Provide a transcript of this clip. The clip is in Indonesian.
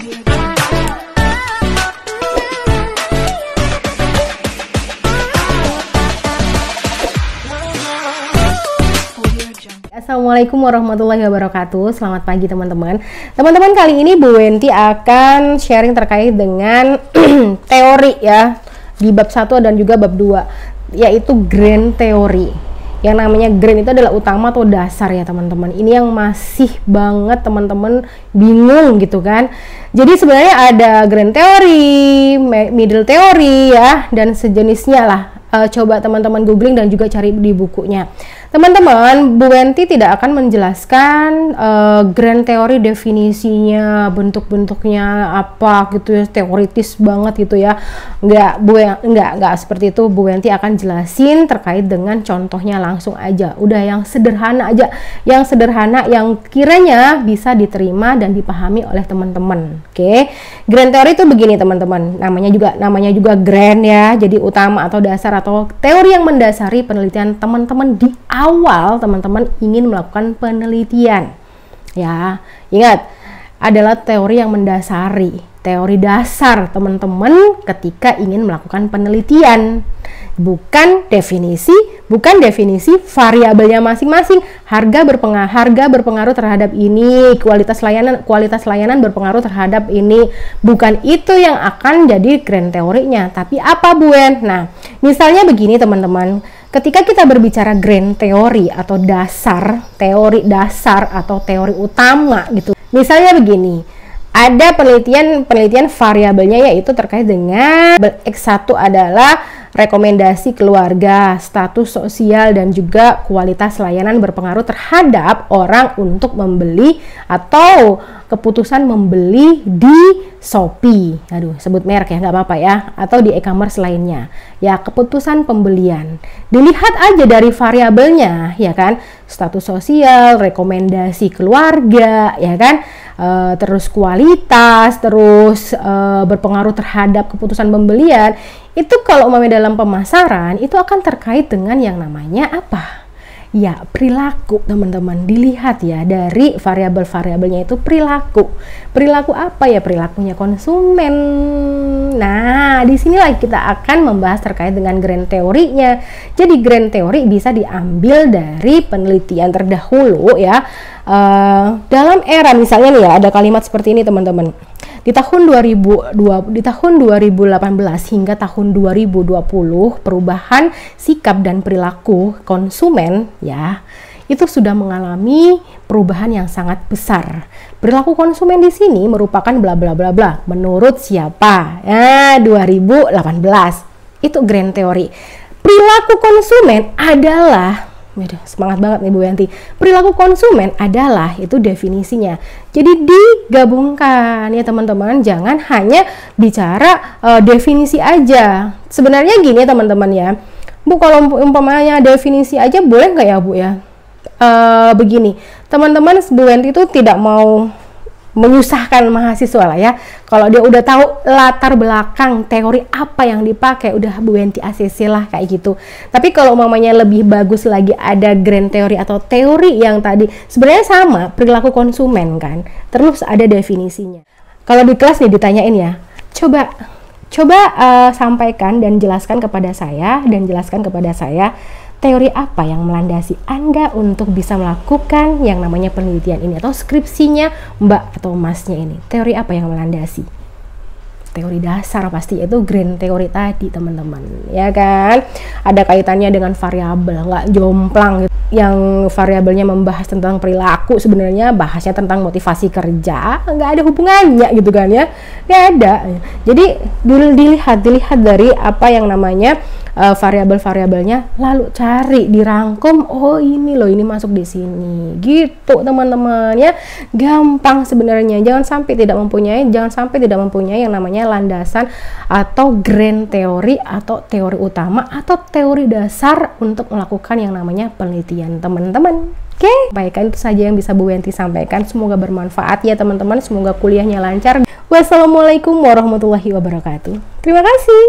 Assalamualaikum warahmatullahi wabarakatuh. Selamat pagi teman-teman. Teman-teman, kali ini Bu Wenti akan sharing terkait dengan teori ya di bab 1 dan juga bab 2, yaitu grand teori. Yang namanya grand itu adalah utama atau dasar ya teman-teman. Ini yang masih banget teman-teman bingung gitu kan. Jadi sebenarnya ada grand teori, middle teori ya, dan sejenisnya lah. Coba teman-teman googling dan juga cari di bukunya. Teman-teman, Bu Wenti tidak akan menjelaskan grand teori definisinya, bentuk-bentuknya apa gitu ya, teoritis banget gitu ya. Enggak seperti itu. Bu Wenti akan jelasin terkait dengan contohnya langsung aja. Udah yang sederhana aja, yang sederhana yang kiranya bisa diterima dan dipahami oleh teman-teman. Oke. Grand teori itu begini teman-teman. Namanya juga grand ya. Jadi utama atau dasar atau teori yang mendasari penelitian teman-teman di awal teman-teman ingin melakukan penelitian. Ya, ingat, adalah teori yang mendasari, teori dasar teman-teman ketika ingin melakukan penelitian. Bukan definisi variabelnya masing-masing. Harga berpengaruh terhadap ini, kualitas layanan berpengaruh terhadap ini. Bukan itu yang akan jadi grand teorinya, tapi apa Bu Wen? Nah, misalnya begini teman-teman. Ketika kita berbicara grand teori atau teori dasar atau teori utama gitu. Misalnya begini, ada penelitian variabelnya yaitu terkait dengan X1 adalah rekomendasi keluarga, status sosial, dan juga kualitas layanan berpengaruh terhadap orang untuk membeli atau keputusan membeli di Shopee. Aduh, sebut merek ya, nggak apa-apa ya. Atau di e-commerce lainnya. Ya, keputusan pembelian. Dilihat aja dari variabelnya, ya kan? Status sosial, rekomendasi keluarga, ya kan? Terus kualitas, terus berpengaruh terhadap keputusan pembelian. Itu kalau dalam pemasaran itu akan terkait dengan yang namanya apa? Ya, perilaku teman-teman. Dilihat ya dari variabel-variabelnya itu perilaku. Perilaku apa ya? Perilakunya konsumen. Nah, disinilah kita akan membahas terkait dengan grand teorinya. Jadi grand teori bisa diambil dari penelitian terdahulu ya. Dalam era misalnya nih ya, ada kalimat seperti ini teman-teman. Di tahun 2018 hingga tahun 2020, perubahan sikap dan perilaku konsumen ya, itu sudah mengalami perubahan yang sangat besar. Perilaku konsumen di sini merupakan bla bla bla bla. Menurut siapa? 2018. Itu grand teori. Perilaku konsumen adalah, semangat banget nih Bu Yanti. Perilaku konsumen adalah, itu definisinya. Jadi digabungkan ya teman-teman, jangan hanya bicara definisi aja. Sebenarnya gini teman-teman ya, Bu, kalau umpamanya definisi aja boleh nggak ya Bu ya? Begini, teman-teman, Bu Yanti itu tidak mau menyusahkan mahasiswa lah ya. Kalau dia udah tahu latar belakang teori apa yang dipakai, udah Bu Wenti ACC lah kayak gitu. Tapi kalau umpamanya lebih bagus lagi ada grand teori atau teori yang tadi sebenarnya sama, perilaku konsumen kan. Terus ada definisinya. Kalau di kelas nih ditanyain ya, coba sampaikan dan jelaskan kepada saya teori apa yang melandasi Anda untuk bisa melakukan yang namanya penelitian ini atau skripsinya Mbak atau Masnya ini. Teori apa yang melandasi? Teori dasar pasti, itu grand teori tadi teman-teman, ya kan? Ada kaitannya dengan variabel, nggak jomplang gitu. Yang variabelnya membahas tentang perilaku, sebenarnya bahasnya tentang motivasi kerja, nggak ada hubungannya gitu kan ya, nggak ada. Jadi dilihat dari apa yang namanya variabel-variabelnya, lalu cari, dirangkum, oh ini loh, ini masuk di sini gitu teman-teman ya. Gampang sebenarnya. Jangan sampai tidak mempunyai yang namanya landasan atau grand teori atau teori utama atau teori dasar untuk melakukan yang namanya penelitian teman-teman. Oke, baikkan itu saja yang bisa Bu Wenti sampaikan. Semoga bermanfaat ya teman-teman, semoga kuliahnya lancar. Wassalamualaikum warahmatullahi wabarakatuh. Terima kasih.